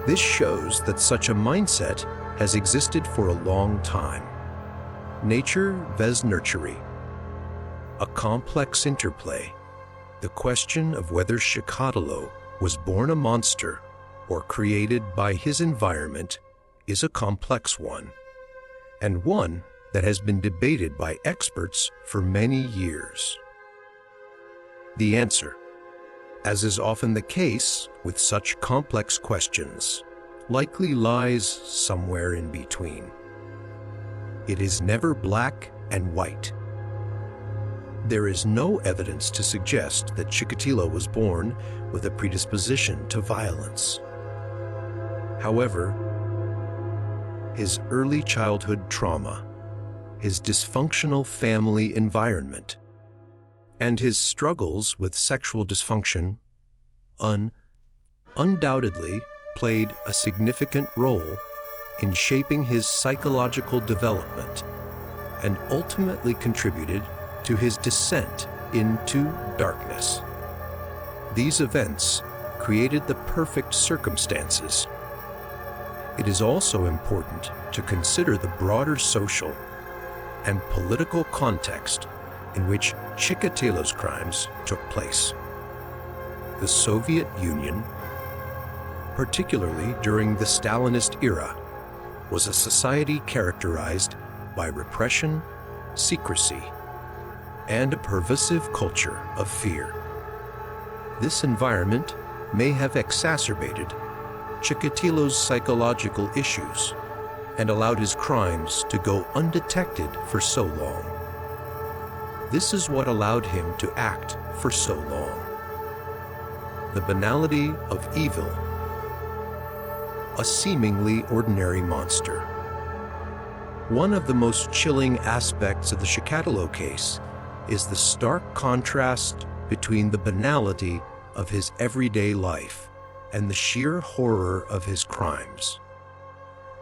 This shows that such a mindset has existed for a long time. Nature vis nurture, a complex interplay. The question of whether Chikatilo was born a monster or created by his environment is a complex one, and one that has been debated by experts for many years. The answer, as is often the case with such complex questions, likely lies somewhere in between. It is never black and white. There is no evidence to suggest that Chikatilo was born with a predisposition to violence. However, his early childhood trauma, his dysfunctional family environment, and his struggles with sexual dysfunction undoubtedly played a significant role in shaping his psychological development and ultimately contributed to his descent into darkness. These events created the perfect circumstances. It is also important to consider the broader social and political context in which Chikatilo's crimes took place. The Soviet Union, particularly during the Stalinist era, was a society characterized by repression, secrecy, and a pervasive culture of fear. This environment may have exacerbated Chikatilo's psychological issues and allowed his crimes to go undetected for so long. This is what allowed him to act for so long. The banality of evil, a seemingly ordinary monster. One of the most chilling aspects of the Chikatilo case is the stark contrast between the banality of his everyday life and the sheer horror of his crimes.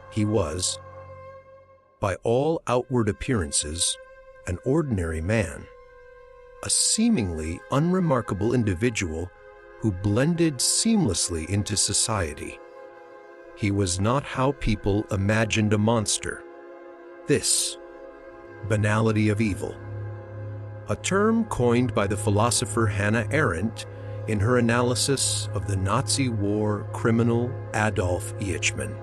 He was, by all outward appearances, an ordinary man, a seemingly unremarkable individual who blended seamlessly into society. He was not how people imagined a monster. This banality of evil, a term coined by the philosopher Hannah Arendt in her analysis of the Nazi war criminal Adolf Eichmann,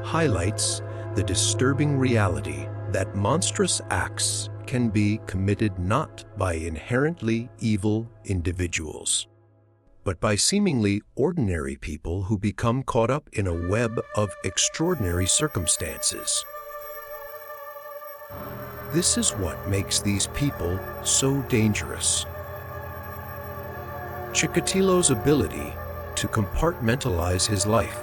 highlights the disturbing reality that monstrous acts can be committed not by inherently evil individuals, but by seemingly ordinary people who become caught up in a web of extraordinary circumstances. This is what makes these people so dangerous. Chikatilo's ability to compartmentalize his life,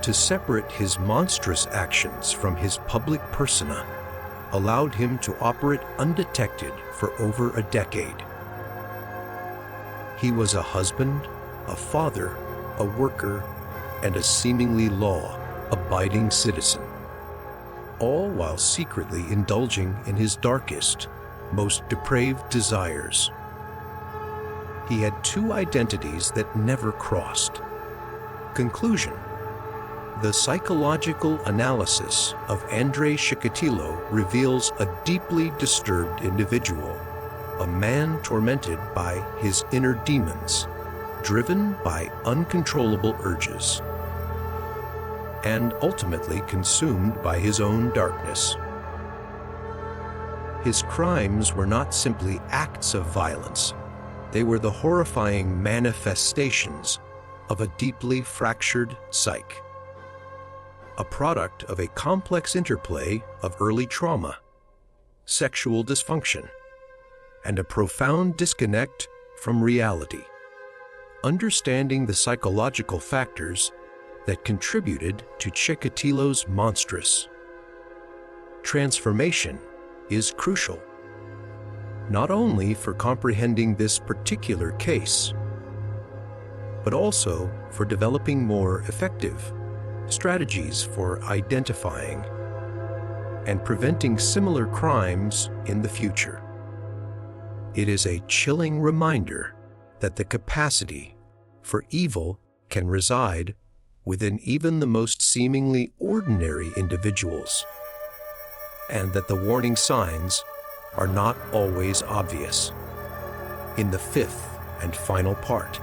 to separate his monstrous actions from his public persona, allowed him to operate undetected for over a decade. He was a husband, a father, a worker, and a seemingly law-abiding citizen, all while secretly indulging in his darkest, most depraved desires. He had two identities that never crossed. Conclusion: The psychological analysis of Andrei Chikatilo reveals a deeply disturbed individual, a man tormented by his inner demons, driven by uncontrollable urges, and ultimately consumed by his own darkness. His crimes were not simply acts of violence, they were the horrifying manifestations of a deeply fractured psyche, a product of a complex interplay of early trauma, sexual dysfunction, and a profound disconnect from reality. Understanding the psychological factors that contributed to Chikatilo's monstrous transformation is crucial, not only for comprehending this particular case, but also for developing more effective strategies for identifying and preventing similar crimes in the future. It is a chilling reminder that the capacity for evil can reside within even the most seemingly ordinary individuals, and that the warning signs are not always obvious. In the fifth and final part,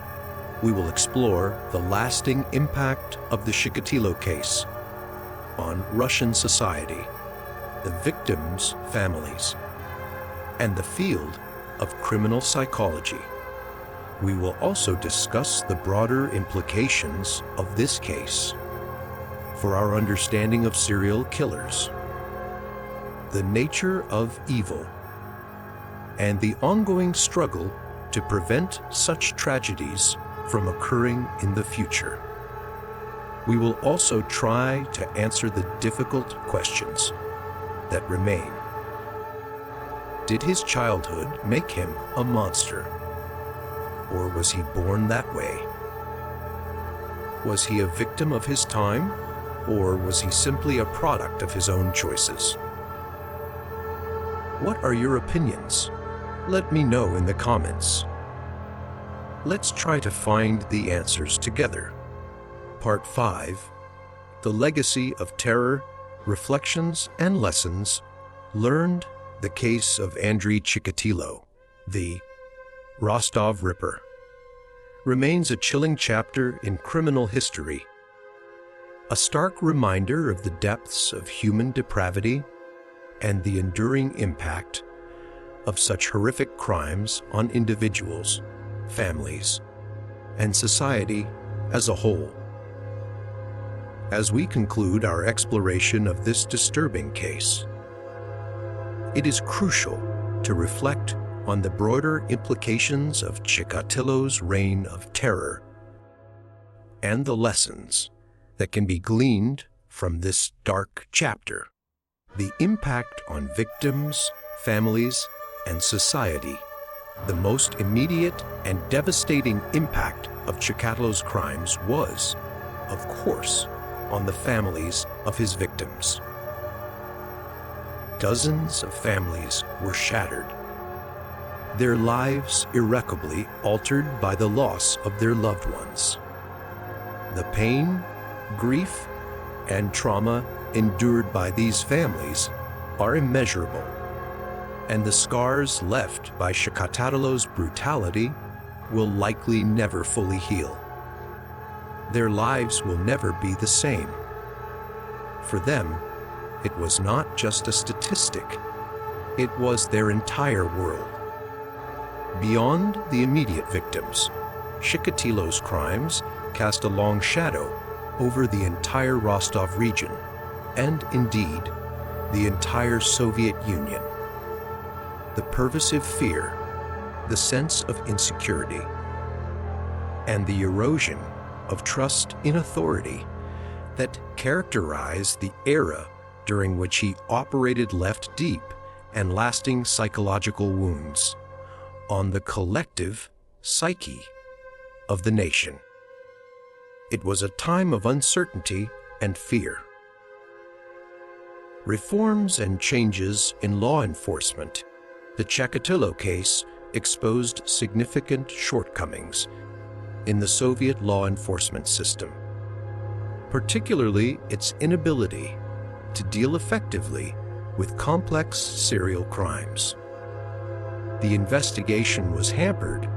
we will explore the lasting impact of the Chikatilo case on Russian society, the victims' families, and the field of criminal psychology. We will also discuss the broader implications of this case for our understanding of serial killers, the nature of evil, and the ongoing struggle to prevent such tragedies from occurring in the future. We will also try to answer the difficult questions that remain. Did his childhood make him a monster? Or was he born that way? Was he a victim of his time? Or was he simply a product of his own choices? What are your opinions? Let me know in the comments. Let's try to find the answers together. Part 5, The Legacy of Terror, Reflections and Lessons Learned, the Case of Andrei Chikatilo, the Rostov Ripper, remains a chilling chapter in criminal history, a stark reminder of the depths of human depravity and the enduring impact of such horrific crimes on individuals, families, and society as a whole. As we conclude our exploration of this disturbing case, it is crucial to reflect on the broader implications of Chikatilo's reign of terror and the lessons that can be gleaned from this dark chapter. The impact on victims, families, and society. The most immediate and devastating impact of Chikatilo's crimes was, of course, on the families of his victims. Dozens of families were shattered, their lives irreparably altered by the loss of their loved ones. The pain, grief, and trauma endured by these families are immeasurable, and the scars left by Chikatilo's brutality will likely never fully heal. Their lives will never be the same. For them, it was not just a statistic, it was their entire world. Beyond the immediate victims, Chikatilo's crimes cast a long shadow over the entire Rostov region, and indeed, the entire Soviet Union. The pervasive fear, the sense of insecurity, and the erosion of trust in authority that characterized the era during which he operated left deep and lasting psychological wounds on the collective psyche of the nation. It was a time of uncertainty and fear. Reforms and changes in law enforcement. The Chikatilo case exposed significant shortcomings in the Soviet law enforcement system, particularly its inability to deal effectively with complex serial crimes. The investigation was hampered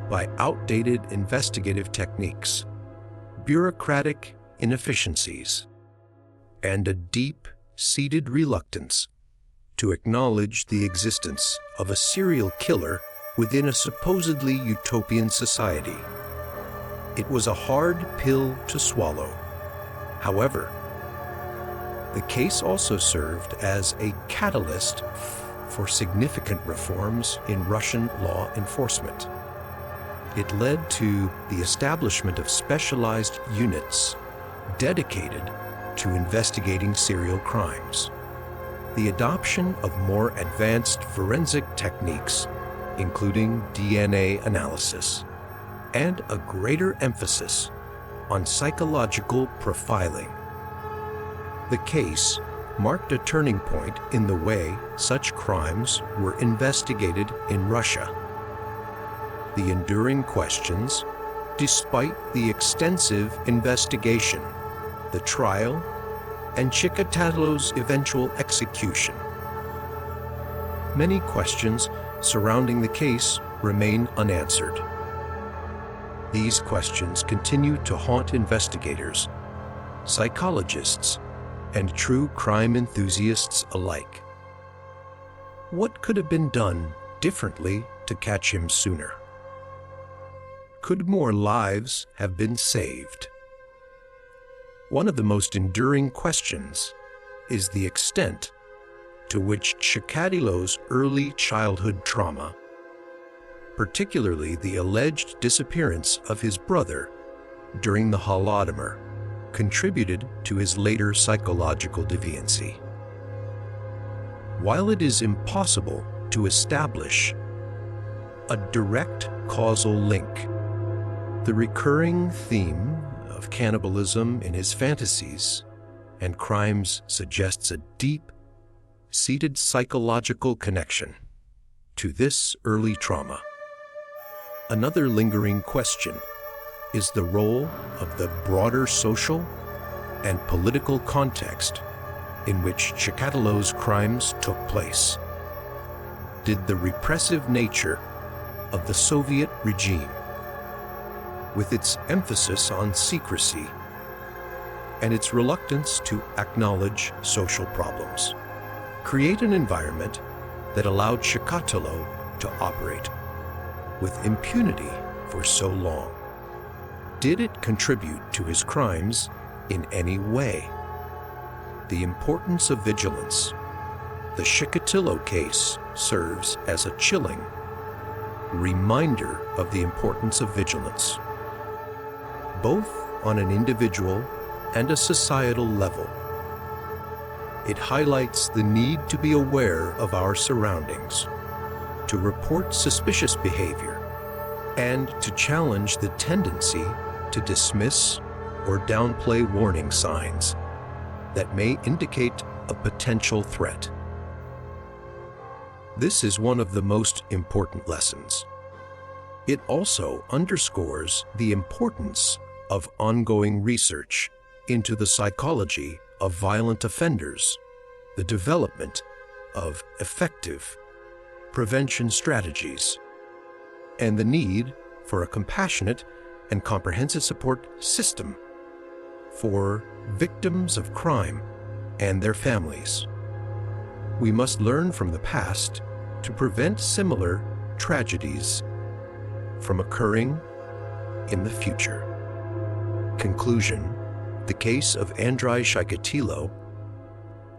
by outdated investigative techniques, bureaucratic inefficiencies, and a deep-seated reluctance to acknowledge the existence of a serial killer within a supposedly utopian society. It was a hard pill to swallow. However, the case also served as a catalyst for significant reforms in Russian law enforcement. It led to the establishment of specialized units dedicated to investigating serial crimes, the adoption of more advanced forensic techniques, including DNA analysis, and a greater emphasis on psychological profiling. The case marked a turning point in the way such crimes were investigated in Russia. The enduring questions, despite the extensive investigation, the trial, and Chikatilo's eventual execution. Many questions surrounding the case remain unanswered. These questions continue to haunt investigators, psychologists, and true crime enthusiasts alike. What could have been done differently to catch him sooner? Could more lives have been saved? One of the most enduring questions is the extent to which Chikatilo's early childhood trauma, particularly the alleged disappearance of his brother during the Holodomor, contributed to his later psychological deviancy. While it is impossible to establish a direct causal link, the recurring theme of cannibalism in his fantasies and crimes suggests a deep-seated psychological connection to this early trauma. Another lingering question is the role of the broader social and political context in which Chikatilo's crimes took place. Did the repressive nature of the Soviet regime, with its emphasis on secrecy and its reluctance to acknowledge social problems, create an environment that allowed Chikatilo to operate with impunity for so long? Did it contribute to his crimes in any way? The importance of vigilance. The Chikatilo case serves as a chilling reminder of the importance of vigilance, both on an individual and a societal level. It highlights the need to be aware of our surroundings, to report suspicious behavior, and to challenge the tendency to dismiss or downplay warning signs that may indicate a potential threat. This is one of the most important lessons. It also underscores the importance of ongoing research into the psychology of violent offenders, the development of effective prevention strategies, and the need for a compassionate and comprehensive support system for victims of crime and their families. We must learn from the past to prevent similar tragedies from occurring in the future. Conclusion: the case of Andrei Chikatilo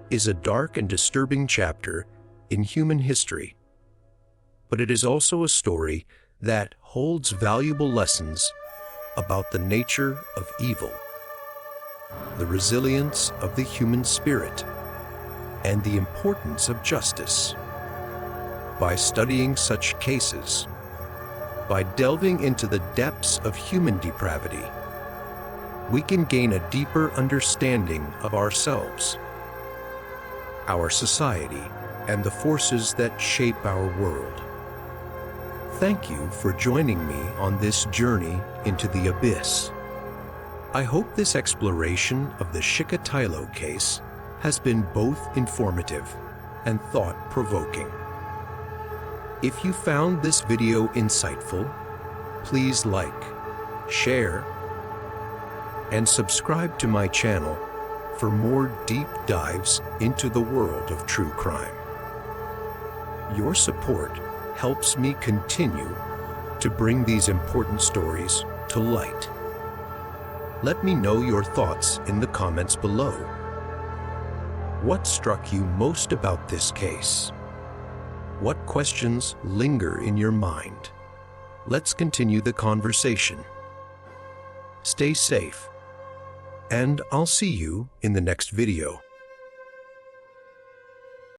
is a dark and disturbing chapter in human history, but it is also a story that holds valuable lessons about the nature of evil, the resilience of the human spirit, and the importance of justice. By studying such cases, by delving into the depths of human depravity, we can gain a deeper understanding of ourselves, our society, and the forces that shape our world. Thank you for joining me on this journey into the abyss. I hope this exploration of the Chikatilo case has been both informative and thought-provoking. If you found this video insightful, please like, share, and subscribe to my channel for more deep dives into the world of true crime. Your support helps me continue to bring these important stories to light. Let me know your thoughts in the comments below. What struck you most about this case? What questions linger in your mind? Let's continue the conversation. Stay safe, and I'll see you in the next video.